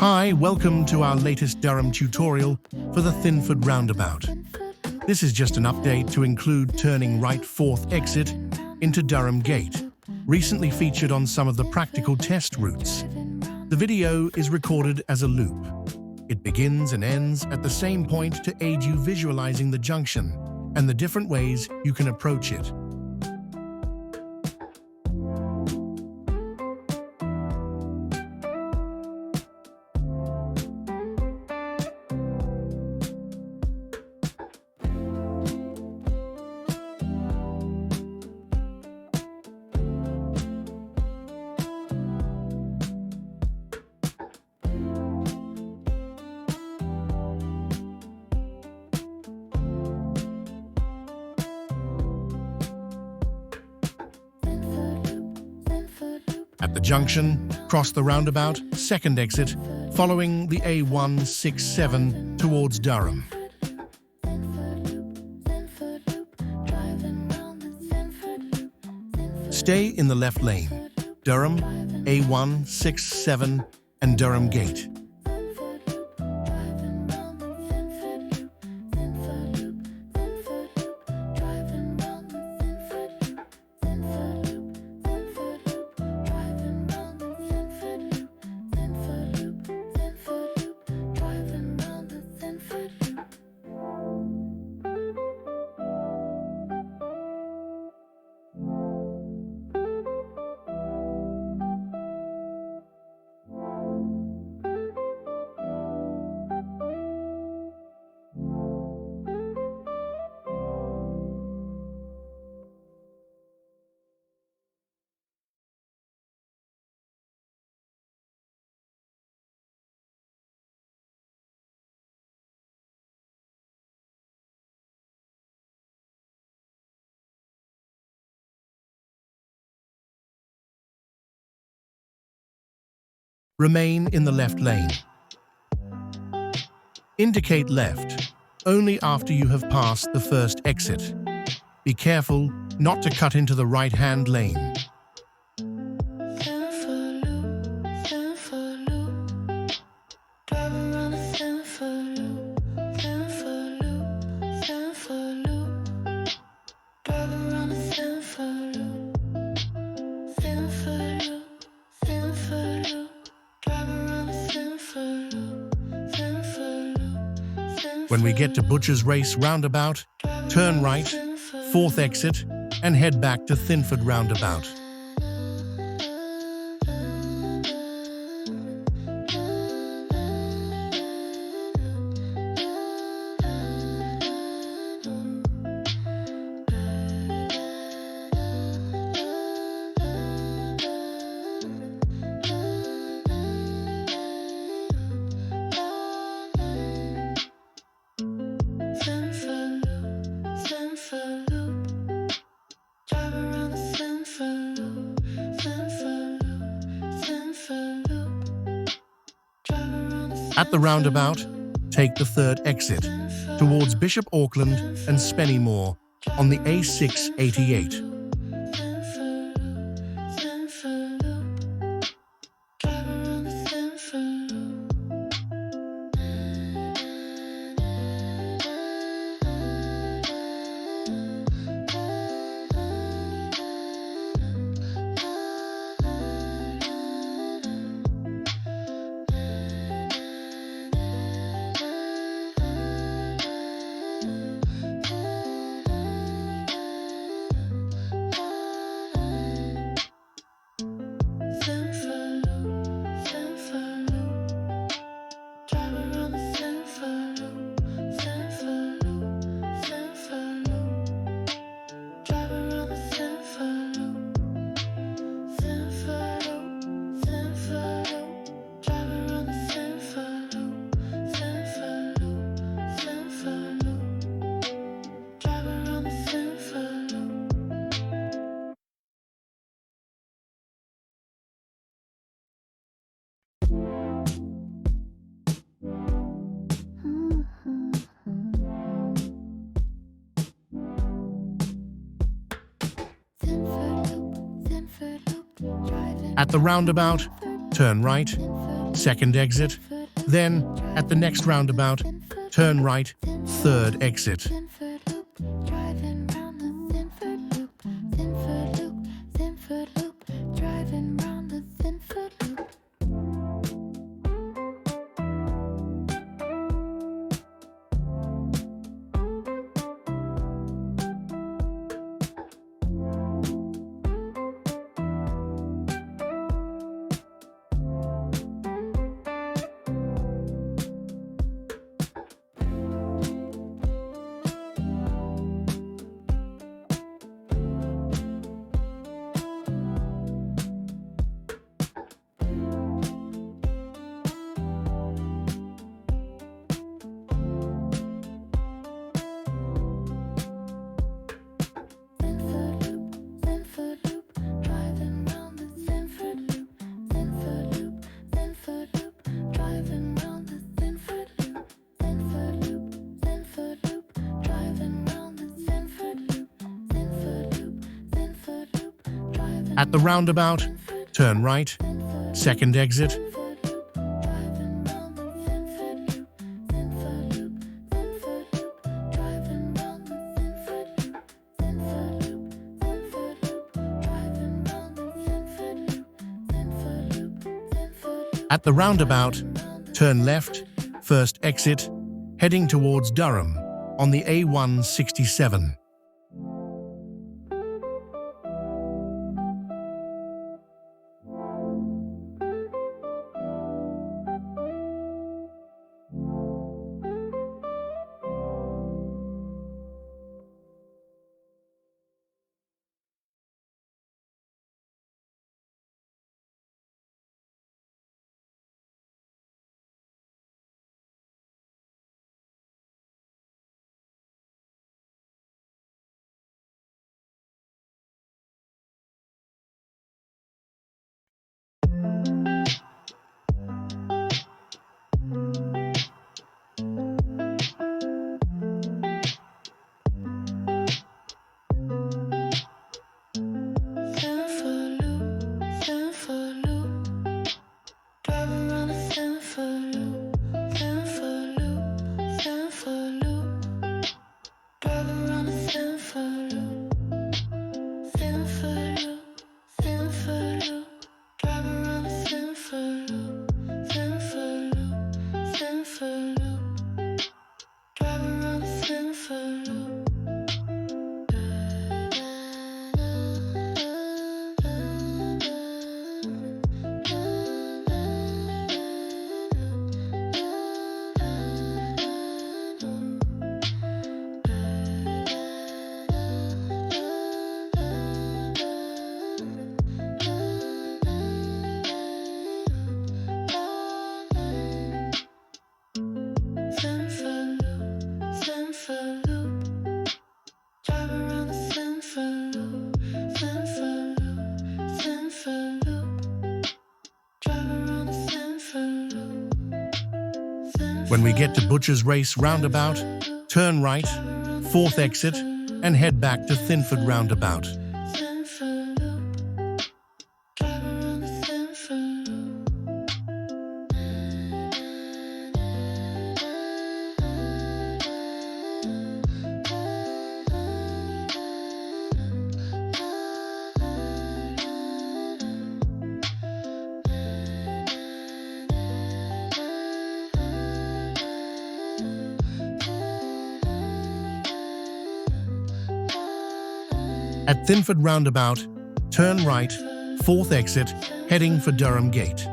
Hi, welcome to our latest Durham tutorial for the Thinford Roundabout. This is just an update to include turning right 4th exit into Durham Gate, recently featured on some of the practical test routes. The video is recorded as a loop. It begins and ends at the same point to aid you visualizing the junction and the different ways you can approach it. At the junction, cross the roundabout, 2nd exit, following the A167 towards Durham. Stay in the left lane, Durham, A167 and Durham Gate. Remain in the left lane. Indicate left only after you have passed the 1st exit. Be careful not to cut into the right-hand lane. When we get to Butcher's Race Roundabout, turn right, 4th exit, and head back to Thinford Roundabout. At the roundabout, take the 3rd exit towards Bishop Auckland and Spennymoor on the A688. At the roundabout, turn right, second exit, Then, at the next roundabout, turn right, third exit. Driving round the Thinford Loop, Thinford Loop, Thinford Loop, driving round the Thinford Loop. At the roundabout, turn right, second exit. At the roundabout, turn left, first exit, heading towards Durham on the A167. When we get to Butcher's Race roundabout, turn right, fourth exit, and head back to Thinford Roundabout. At Thinford Roundabout, turn right, fourth exit, heading for Durham Gate.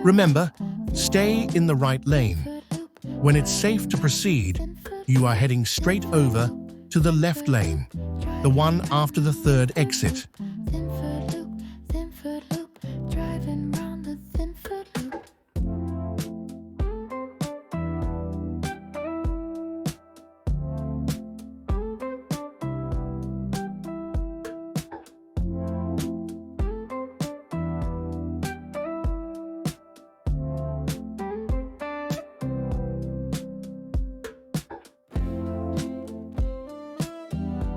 Remember, stay in the right lane. When it's safe to proceed, You are heading straight over to the left lane, the one after the third exit. Thinford Loop, Thinford Loop, driving round the Thinford Loop.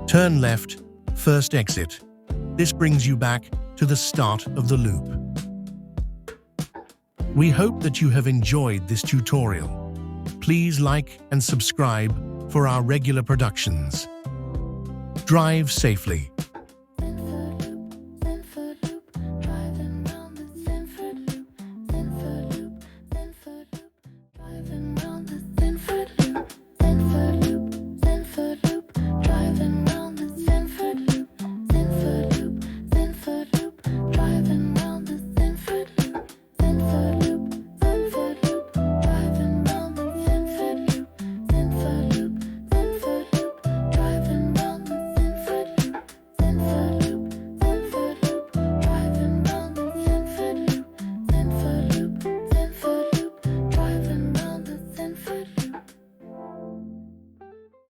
Turn left, first exit. This brings you back to the start of the loop. We hope that you have enjoyed this tutorial. Please like and subscribe for our regular productions. Drive safely.